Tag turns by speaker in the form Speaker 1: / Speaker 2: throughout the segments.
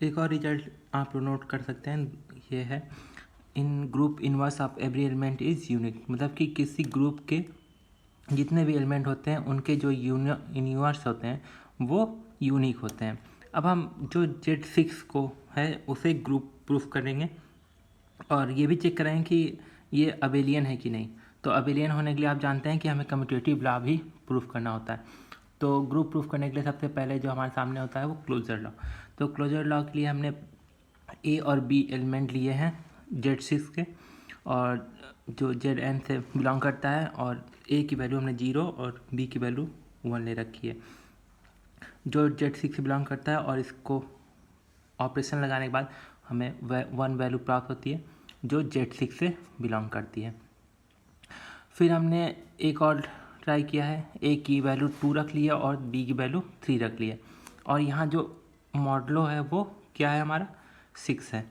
Speaker 1: एक और रिजल्ट आप नोट कर सकते हैं, ये है in group inverse of every element is unique. मतलब कि किसी ग्रुप के जितने भी एलिमेंट होते हैं उनके जो इनवर्स होते हैं वो यूनिक होते हैं। अब हम जो Z6 को है उसे ग्रुप प्रूफ करेंगे और ये भी चेक करेंगे कि ये अबेलियन है कि नहीं। तो अबेलियन होने के लिए आप जानते हैं कि हमें कम्यूटेटिव लॉ भी प्रूफ करना होता है। तो ग्रुप प्रूफ करने के लिए सबसे पहले जो हमारे सामने होता है वो क्लोजर लॉ। तो क्लोजर लॉ के लिए हमने ए और बी एलिमेंट लिए हैं Z6 के, और जो Zn से बिलोंग करता है, और ए की वैल्यू हमने 0 और बी की वैल्यू 1 ले रखी है। जो Z6 से बिलोंग करता है और इसको ऑपरेशन लगाने के बाद हमें 1 वैल्यू प्राप्त होती है जो Z6 से बिलोंग करती है। फिर हमने एक और ट्राई किया है, ए की वैल्यू 2 रख ली है और बी की वैल्यू 3 रख ली है, और यहाँ जो मॉडलो है वो क्या है हमारा 6 है,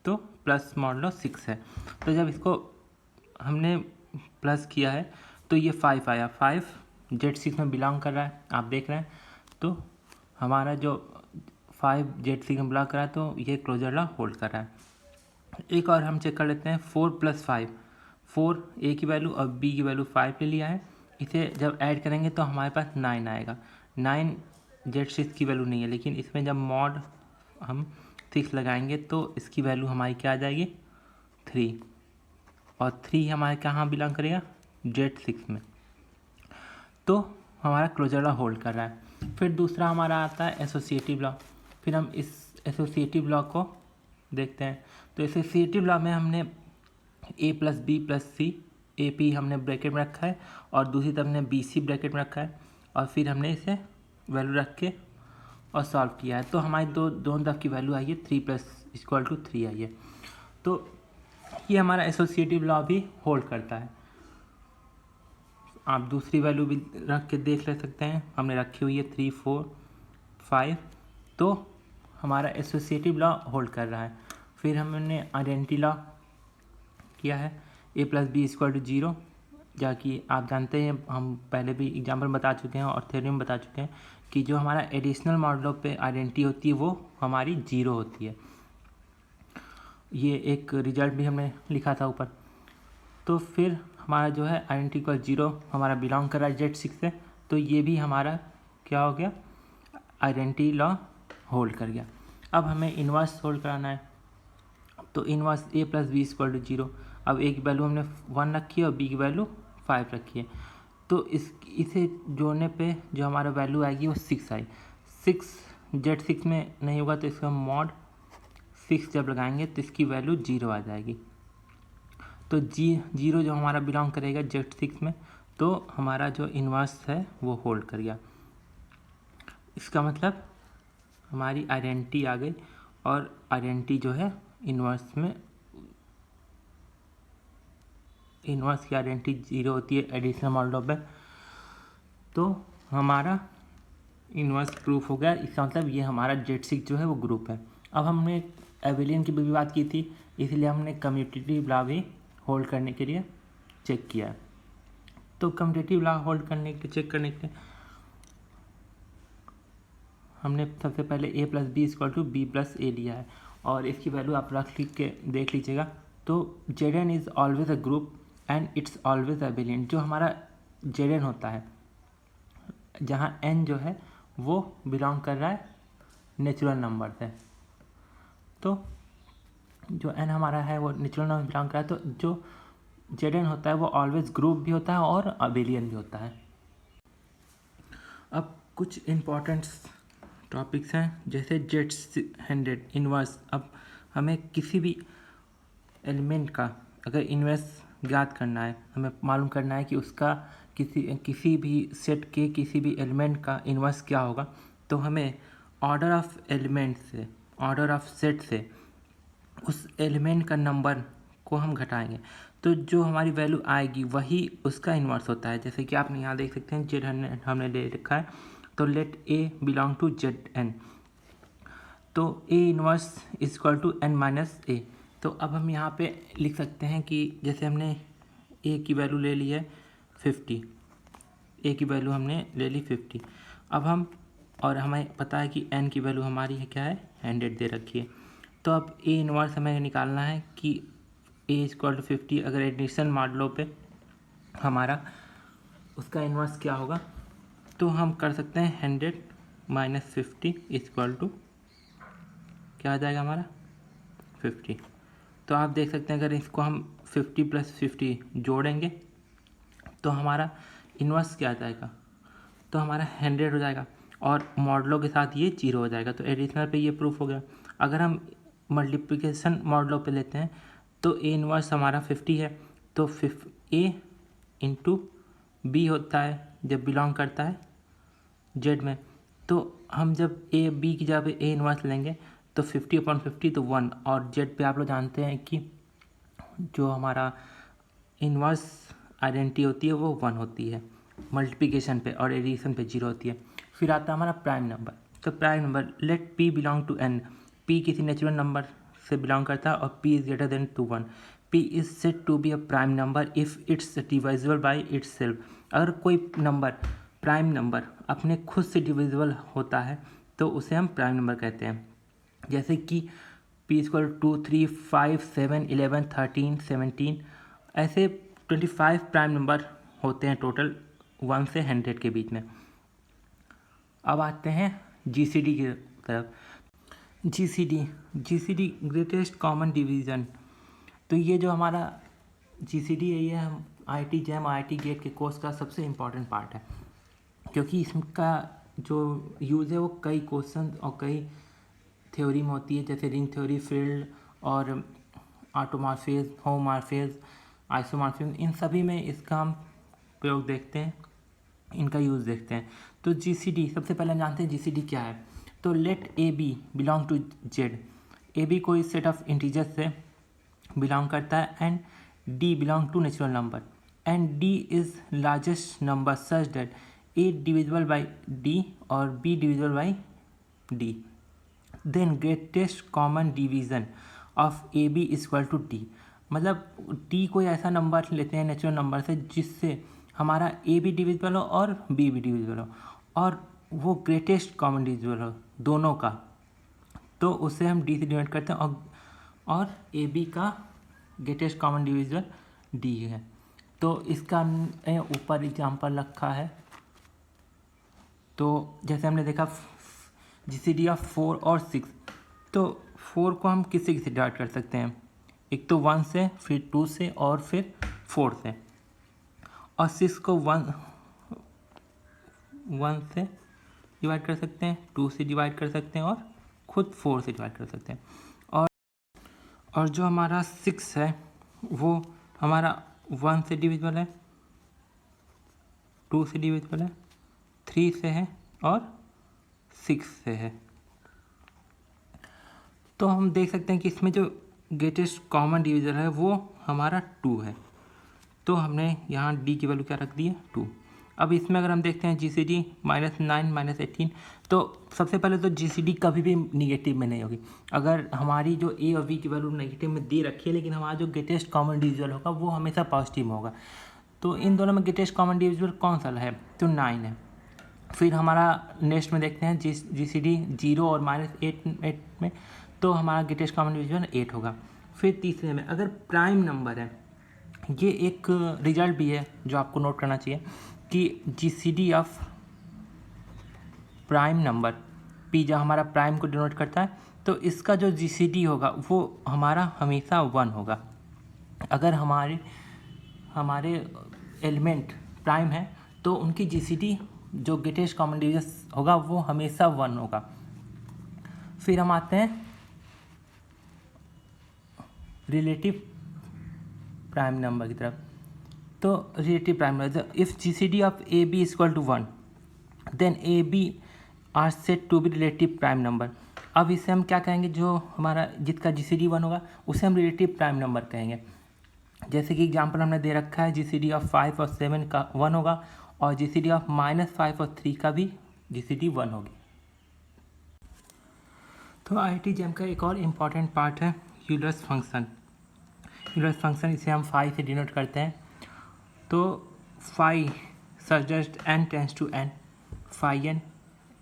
Speaker 1: तो प्लस मॉडलो 6 है। तो जब इसको हमने प्लस किया है तो ये 5 आया, 5 Z6 में बिलोंग कर रहा है, आप देख रहे हैं। तो हमारा जो 5 Z6 में बिलोंग कर रहा है तो ये क्लोजर लॉ होल्ड कर रहा है। एक और हम चेक कर लेते हैं, 4 + 5, 4 ए की वैल्यू और बी की वैल्यू 5 ले लिया है। इसे जब ऐड करेंगे तो हमारे पास 9 आएगा। 9 Z6 की वैल्यू नहीं है, लेकिन इसमें जब मॉड हम 6 लगाएंगे तो इसकी वैल्यू हमारी क्या आ जाएगी 3, और 3 हमारे कहाँ बिलोंग करेगा Z6 में। तो हमारा क्लोजर लॉ होल्ड कर रहा है। फिर दूसरा हमारा आता है एसोसिएटिव लॉ। फिर हम इस एसोसिएटिव लॉ को देखते हैं। तो एसोसिएटिव लॉ में हमने a + b + c, A P हमने ब्रैकेट में रखा है और दूसरी तरफ हमने बी सी ब्रैकेट में रखा है, और फिर हमने इसे वैल्यू रख के और सॉल्व किया है। तो हमारी दोनों तरफ की वैल्यू आई है 3 + 3 आई है। तो ये हमारा एसोसिएटिव लॉ भी होल्ड करता है। आप दूसरी वैल्यू भी रख के देख ले सकते हैं, हमने रखी हुई है 3, 4, 5, तो हमारा एसोसिएटिव लॉ होल्ड कर रहा है। फिर हमने आइडेंटिटी लॉ किया है, a + b = 0, जबकि आप जानते हैं हम पहले भी एग्जाम्पल बता चुके हैं और थ्योरम बता चुके हैं कि जो हमारा एडिशनल मॉडलों पे आइडेंटिटी होती है वो हमारी 0 होती है। ये एक रिजल्ट भी हमने लिखा था ऊपर। तो फिर हमारा जो है आइडेंटिटी = 0 हमारा बिलोंग कर रहा है Z6 से, तो ये भी हमारा क्या हो गया, आइडेंटिटी लॉ होल्ड कर गया। अब हमें इन्वर्स होल्ड कराना है, तो इन्वर्स a + b = 0। अब a की वैल्यू हमने 1 रखी है और b की वैल्यू 5 रखी है, तो इसे जोड़ने पे जो हमारा वैल्यू आएगी वो 6 आई। 6 Z6 में नहीं होगा तो इसका मॉड 6 जब लगाएंगे तो इसकी वैल्यू 0 आ जाएगी। तो 0 जो हमारा बिलोंग करेगा Z6 में, तो हमारा जो इन्वर्स है वो होल्ड कर गया। इसका मतलब हमारी आइडेंटिटी आ गई, और आइडेंटिटी जो है इन्वर्स में, इन्वर्स की आइडेंटिटी 0 होती है एडिशनल मॉडलों पे। तो हमारा इन्वर्स प्रूफ हो गया। इसका मतलब ये हमारा Z6 जो है वो ग्रुप है। अब हमने एबेलियन की भी बात की थी, इसलिए हमने कम्यूटेटिव लॉ भी होल्ड करने के लिए चेक किया। तो कम्यूटेटिव लॉ होल्ड करने के चेक करने के लिए हमने सबसे पहले a + b = b + a लिया है, और इसकी वैल्यू आप रख लिख के देख लीजिएगा। तो Zn is always a group and it's always Abelian. जो हमारा Zn होता है, जहाँ n जो है वो बिलोंग कर रहा है नेचुरल नंबर से, तो जो n हमारा है वो नेचुरल नंबर बिलोंग कर रहा है, तो जो Zn होता है वो ऑलवेज ग्रुप भी होता है और अबेलियन भी होता है। अब कुछ इम्पोर्टेंट टॉपिक्स हैं, जैसे Z100 इन्वर्स। अब हमें किसी भी एलिमेंट का अगर इन्वर्स ज्ञात करना है, हमें मालूम करना है कि उसका किसी भी सेट के किसी भी एलिमेंट का इन्वर्स क्या होगा, तो हमें ऑर्डर ऑफ एलिमेंट से, ऑर्डर ऑफ सेट से उस एलिमेंट का नंबर को हम घटाएंगे, तो जो हमारी वैल्यू आएगी वही उसका इन्वर्स होता है। जैसे कि आपने यहाँ देख सकते हैं Z100 हमने ले रखा है, तो let a belong to Zn, तो a इन्वर्स = n - a। तो अब हम यहाँ पे लिख सकते हैं कि जैसे हमने a की वैल्यू ले ली है 50, a की वैल्यू हमने ले ली 50। अब हम और हमें पता है कि n की वैल्यू हमारी है क्या है 100 दे रखी है। तो अब A इनवर्स हमें निकालना है कि A इक्वल टू 50 अगर एडिशन मॉडलों पे हमारा उसका इनवर्स क्या होगा, तो हम कर सकते हैं 100 माइनस 50 इक्वल टू क्या आ जाएगा हमारा 50। तो आप देख सकते हैं अगर इसको हम 50 प्लस 50 जोड़ेंगे तो हमारा इन्वर्स क्या आ जाएगा, तो हमारा 100 हो जाएगा और मॉडलों के साथ ये 0 हो जाएगा। तो एडिशनल पे ये प्रूफ हो गया। अगर हम मल्टीप्लिकेशन मॉडलों पे लेते हैं तो ए इन्वर्स हमारा 50 है, तो A इंटू B होता है जब बिलोंग करता है जेड में। तो हम जब A B की जगह पे A इन्वर्स लेंगे तो 50/50 तो 1, और जेड पे आप लोग जानते हैं कि जो हमारा इन्वर्स आइडेंटिटी होती है वो 1 होती है मल्टीप्लिकेशन पे, और एडिशन पे 0 होती है। फिर आता है हमारा प्राइम नंबर। तो prime number let P belong to n, P किसी नेचुरल नंबर से बिलोंग करता है और P is greater than to 1। P is said to be a prime number if it's divisible by itself. अगर कोई number prime number अपने खुद से डिविजिबल होता है तो उसे हम प्राइम नंबर कहते हैं। जैसे कि P इक्वल 2 3 5 7 11 13 17 ऐसे 25 प्राइम नंबर होते हैं टोटल 1 से 100 के बीच में। अब आते हैं GCD की तरफ। GCD greatest common division. तो ये जो हमारा GCD है ये हम IIT JAM IIT गेट के कोर्स का सबसे इम्पॉर्टेंट पार्ट है, क्योंकि इसका जो यूज़ है वो कई क्वेश्चन और कई थ्योरी में होती है, जैसे रिंग थ्योरी, फील्ड और ऑटोमॉर्फिज्म, होमोमॉर्फिज्म, आइसोमॉर्फिज्म, इन सभी में इसका हम प्रयोग देखते हैं, इनका यूज़ देखते हैं। तो GCD सबसे पहले हम जानते हैं GCD क्या है। तो let AB belong to Z. AB कोई सेट ऑफ इंटीजर्स से बिलोंग करता है and D belong to natural number and D is largest number such that A divisible by D और B divisible by D। Then greatest common division of AB equal to D। मतलब D कोई ऐसा number लेते हैं natural number से जिससे हमारा A भी डिविजिबल हो और B भी डिविजिबल हो और वो ग्रेटेस्ट कॉमन डिविजिबल हो दोनों का, तो उसे हम D से डिवाइड करते हैं और AB का ग्रेटेस्ट कॉमन डिविजिबल D है। तो इसका ऊपर एग्जाम्पल रखा है। तो जैसे हमने देखा GCD ऑफ 4 और 6, तो 4 को हम किससे किससे डिवाइड कर सकते हैं, एक तो 1 से, फिर 2 से और फिर 4 से, और 6 को 1 से डिवाइड कर सकते हैं, 2 से डिवाइड कर सकते हैं और खुद 4 से डिवाइड कर सकते हैं। और जो हमारा 6 है वो हमारा 1 से डिविजिबल है, 2 से डिविजिबल है, 3 से है और 6 से है। तो हम देख सकते हैं कि इसमें जो ग्रेटेस्ट कॉमन डिविजन है वो हमारा 2 है। तो हमने यहाँ D की वैल्यू क्या रख दी है 2। अब इसमें अगर हम देखते हैं GCD -9 -18, तो सबसे पहले तो GCD कभी भी निगेटिव में नहीं होगी। अगर हमारी जो A और B की वैल्यू नेगेटिव में दे रखी है लेकिन हमारा जो ग्रेटेस्ट कॉमन डिविजन होगा वो हमेशा पॉजिटिव में होगा। तो इन दोनों में ग्रेटेस्ट कॉमन डिविजन कौन सा है, तो 9 है। फिर हमारा नेक्स्ट में देखते हैं GCD 0 और -8 में, तो हमारा ग्रेटेस्ट कॉमन डिविजन 8 होगा। फिर तीसरे में अगर प्राइम नंबर है, ये एक रिजल्ट भी है जो आपको नोट करना चाहिए कि GCD of prime number P जो हमारा प्राइम को डिनोट करता है, तो इसका जो GCD होगा वो हमारा हमेशा 1 होगा। अगर हमारे एलिमेंट प्राइम है तो उनकी GCD जो ग्रेटेस्ट कॉमन डिविजन होगा वो हमेशा 1 होगा। फिर हम आते हैं रिलेटिव प्राइम नंबर की तरफ। तो relative prime number, if GCD of AB equal to 1 then AB are said to be relative prime number. अब इसे हम क्या कहेंगे, जो हमारा जिसका GCD 1 होगा उसे हम रिलेटिव प्राइम नंबर कहेंगे। जैसे कि एग्जांपल हमने दे रखा है GCD ऑफ 5 और 7 का 1 होगा और GCD ऑफ -5 और 3 का भी GCD 1 होगी। तो IIT JAM का एक और इम्पॉर्टेंट पार्ट है यूलर्स फंक्शन। यूलर्स फंक्शन इसे हम फाई से डिनोट करते हैं। तो phi suggest n tends to n, phi n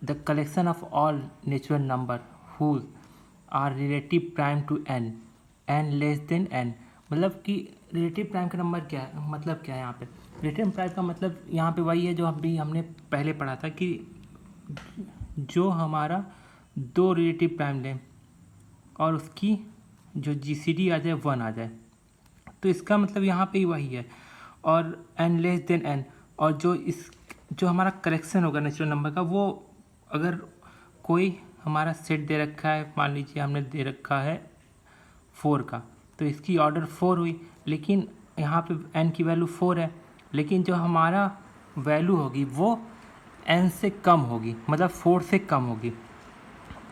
Speaker 1: the collection of all natural number whose are relative prime to n less than n. मतलब कि relative prime का number क्या है, मतलब क्या है यहाँ पे रिलेटिव प्राइम का मतलब यहाँ पे वही है जो अभी हमने पहले पढ़ा था कि जो हमारा दो रिलेटिव प्राइम लें और उसकी जो जीसीडी आ जाए 1 आ जाए, तो इसका मतलब यहाँ पे ही वही है। और एन लेस देन एन, और जो हमारा कलेक्शन होगा नेचुरल नंबर का, वो अगर कोई हमारा सेट दे रखा है, मान लीजिए हमने दे रखा है 4 का, तो इसकी ऑर्डर 4 हुई, लेकिन यहाँ पे n की वैल्यू 4 है, लेकिन जो हमारा वैल्यू होगी वो n से कम होगी, मतलब 4 से कम होगी।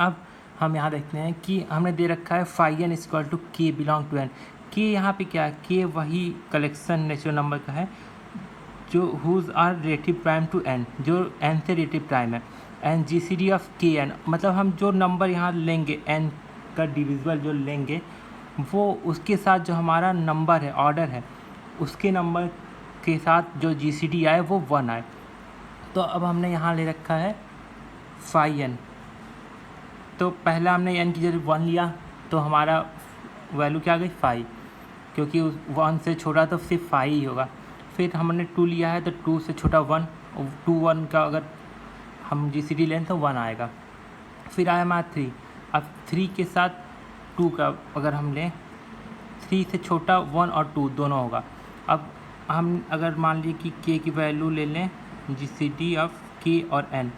Speaker 1: अब हम यहाँ देखते हैं कि हमने दे रखा है फाई एन इक्वल टू के बिलोंग टू एन। के यहाँ पे क्या है, के वही कलेक्शन नेचुरल नंबर का है जो whose are relative prime to n, जो n से रिलेटिव प्राइम है। And G C D of k n, मतलब हम जो नंबर यहाँ लेंगे n का डिविजिबल जो लेंगे, वो उसके साथ जो हमारा नंबर है, ऑर्डर है, उसके नंबर के साथ जो जी सी डी आए वो 1 आए। तो अब हमने यहाँ ले रखा है फाई एन, तो पहला हमने n की जगह 1 लिया, तो हमारा वैल्यू क्या आ गई 5, क्योंकि 1 से छोटा तो सिर्फ 5 ही होगा। फिर हमने 2 लिया है, तो 2 से छोटा 1, 2 1 का अगर हम जी सी डी लें तो 1 आएगा। फिर आया हमारा 3, अब 3 के साथ 2 का अगर हम लें, 3 से छोटा 1 और 2 दोनों होगा। अब हम अगर मान लीजिए कि k की वैल्यू ले लें, जी सी डी ऑफ k और n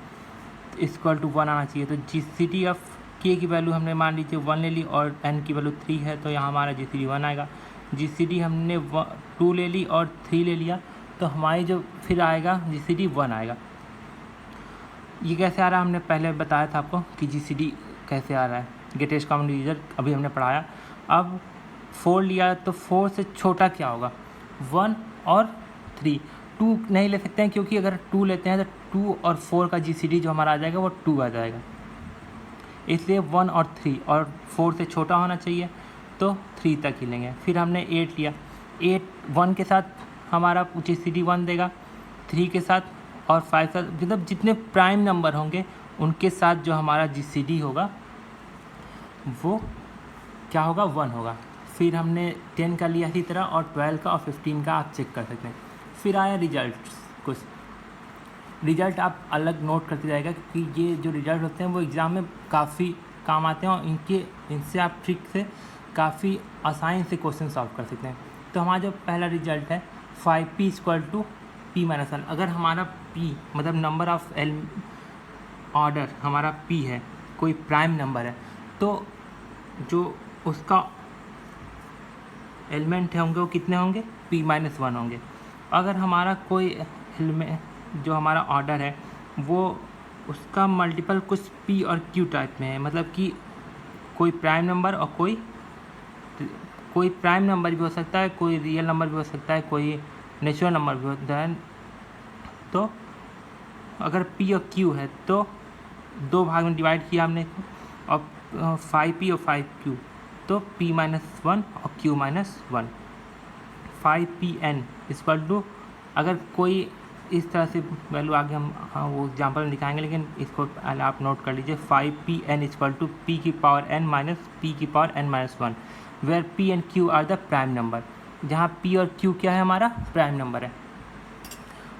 Speaker 1: इक्वल टू 1 आना चाहिए, तो जी सी डी ऑफ k की वैल्यू हमने मान लीजिए 1 ले ली और n की वैल्यू 3 है, तो यहाँ हमारा जी सी डी 1 आएगा। जी सी डी हमने 2 ले ली और 3 ले लिया, तो हमारी जो फिर आएगा जी सी डी 1 आएगा। ये कैसे आ रहा है, हमने पहले बताया था आपको कि जी सी डी कैसे आ रहा है, ग्रेटेस्ट कॉमन डिवीज़र अभी हमने पढ़ाया। अब 4 लिया, तो 4 से छोटा क्या होगा, 1 और 3। 2 नहीं ले सकते हैं, क्योंकि अगर 2 लेते हैं तो 2 और 4 का जी सी डी जो हमारा आ जाएगा वो 2 आ जाएगा, इसलिए 1 और 3 और 4 से छोटा होना चाहिए, तो 3 तक ही लेंगे। फिर हमने 8 लिया, 8 1 के साथ हमारा जी सी डी 1 देगा, 3 के साथ और 5 के साथ, मतलब जितने प्राइम नंबर होंगे उनके साथ जो हमारा जी सी डी होगा वो क्या होगा, 1 होगा। फिर हमने 10 का लिया इसी तरह, और 12 का और 15 का आप चेक कर सकते हैं। फिर आया रिजल्ट, कुछ रिजल्ट आप अलग नोट करते जाएगा, क्योंकि ये जो रिजल्ट होते हैं वो एग्ज़ाम में काफ़ी काम आते हैं, और इनसे आप ट्रिक से काफ़ी आसानी से क्वेश्चन सॉल्व कर सकते हैं। तो हमारा जो पहला रिजल्ट है 5p इक्वल टू p-1। अगर हमारा p मतलब नंबर ऑफ ऑर्डर हमारा p है, कोई प्राइम नंबर है, तो जो उसका एलिमेंट होंगे वो कितने होंगे, p-1 होंगे। अगर हमारा कोई एलिमेंट जो हमारा ऑर्डर है वो उसका मल्टीपल कुछ p और q टाइप में है, मतलब कि कोई प्राइम नंबर और कोई प्राइम नंबर भी हो सकता है, कोई रियल नंबर भी हो सकता है, कोई नेचुरल नंबर भी होता है। तो अगर p और q है तो 2 भाग में डिवाइड किया हमने, और 5p और 5q, तो p-1 और q-1। 5pn इक्वल टू, अगर कोई इस तरह से वैल्यू आगे हम वो एग्जाम्पल में दिखाएंगे, लेकिन इसको पहले आप नोट कर लीजिए। 5pn इक्वल टू p की पावर n माइनस p की power n-1, where p and q are the prime number, जहाँ p और q क्या है, हमारा प्राइम नंबर है।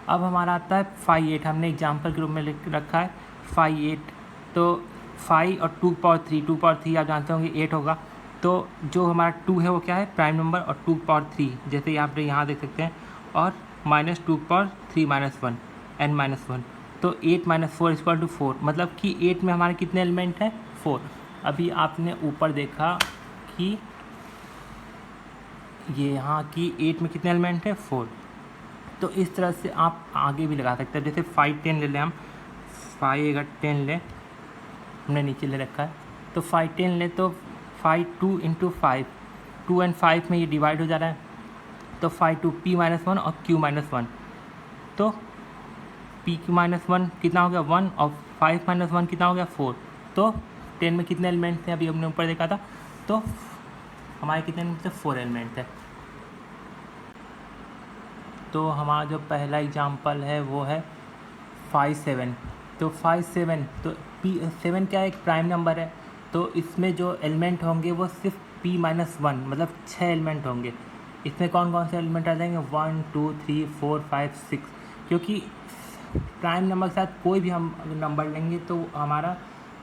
Speaker 1: अब हमारा आता है 5 हमने एग्जाम्पल के रूप में लिख रखा है 5 तो 5 और 2 पावर 3 आप जानते होंगे 8 होगा, तो जो हमारा 2 है वो क्या है, प्राइम नंबर, और 2 पावर 3 जैसे आप यहाँ देख सकते हैं, और माइनस 2 पावर 3 माइनस 1 n-1, तो 8 माइनस 4 इक्वल टू 4, मतलब कि 8 में हमारे कितने एलिमेंट हैं, 4। अभी आपने ऊपर देखा कि ये यहाँ की 8 में कितने एलिमेंट हैं, 4। तो इस तरह से आप आगे भी लगा सकते हैं, जैसे 5 10 ले लें हम, 5 अगर 10 लें, हमने नीचे ले रखा है, तो 5 10 ले तो 5 2 इंटू 5, 2 एंड 5 में ये डिवाइड हो जा रहा है, तो 5 2 p-1 और q-1, तो p-1 कितना हो गया 1, और 5-1 कितना हो गया 4। तो 10 में कितने एलिमेंट थे, अभी हमने ऊपर देखा था, तो हमारे कितने एलिमेंट थे, 4 एलिमेंट थे। तो हमारा जो पहला एग्जाम्पल है वो है 5 7, तो 5 7, तो पी 7 क्या है, एक प्राइम नंबर है, तो इसमें जो एलिमेंट होंगे वो सिर्फ p-1 मतलब 6 एलिमेंट होंगे। इसमें कौन कौन से एलिमेंट आ जाएंगे, 1 2 3 4 5 6, क्योंकि प्राइम नंबर के साथ कोई भी हम नंबर लेंगे तो हमारा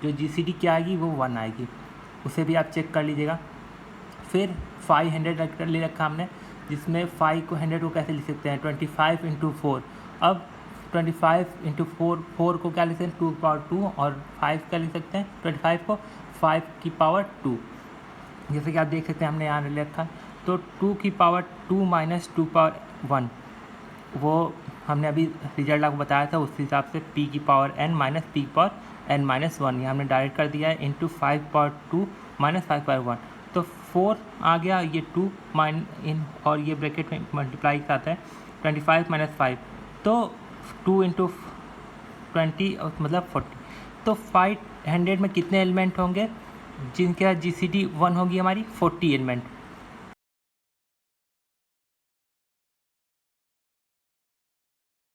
Speaker 1: जो जीसीडी क्या आएगी वो 1 आएगी, उसे भी आप चेक कर लीजिएगा। फिर 500 ले रखा हमने, जिसमें 5 को 100 को कैसे लिख सकते हैं, 25 इंटू 4। अब 25 इंटू 4 को क्या लिख सकते हैं, 2 की पावर 2, और 5 क्या लिख सकते हैं, 25 को 5 की पावर 2। जैसे कि आप देख सकते हैं हमने यहाँ ले रखा, तो 2 की पावर 2 माइनस 2 पावर 1, वो हमने अभी रिजल्ट आपको बताया था, उस हिसाब से p की पावर n माइनस p की पावर n माइनस 1 ये हमने डायरेक्ट कर दिया है, इंटू 5 पावर 2 माइनस 5 पावर 1, तो 4 आ गया, ये 2 इन और ये ब्रैकेट में मल्टीप्लाई के साथ है 25 माइनस 5, तो 2 इंटू 20 मतलब 40। तो 500 में कितने एलिमेंट होंगे जिनके साथ जीसीडी 1 होगी हमारी, 40 एलिमेंट।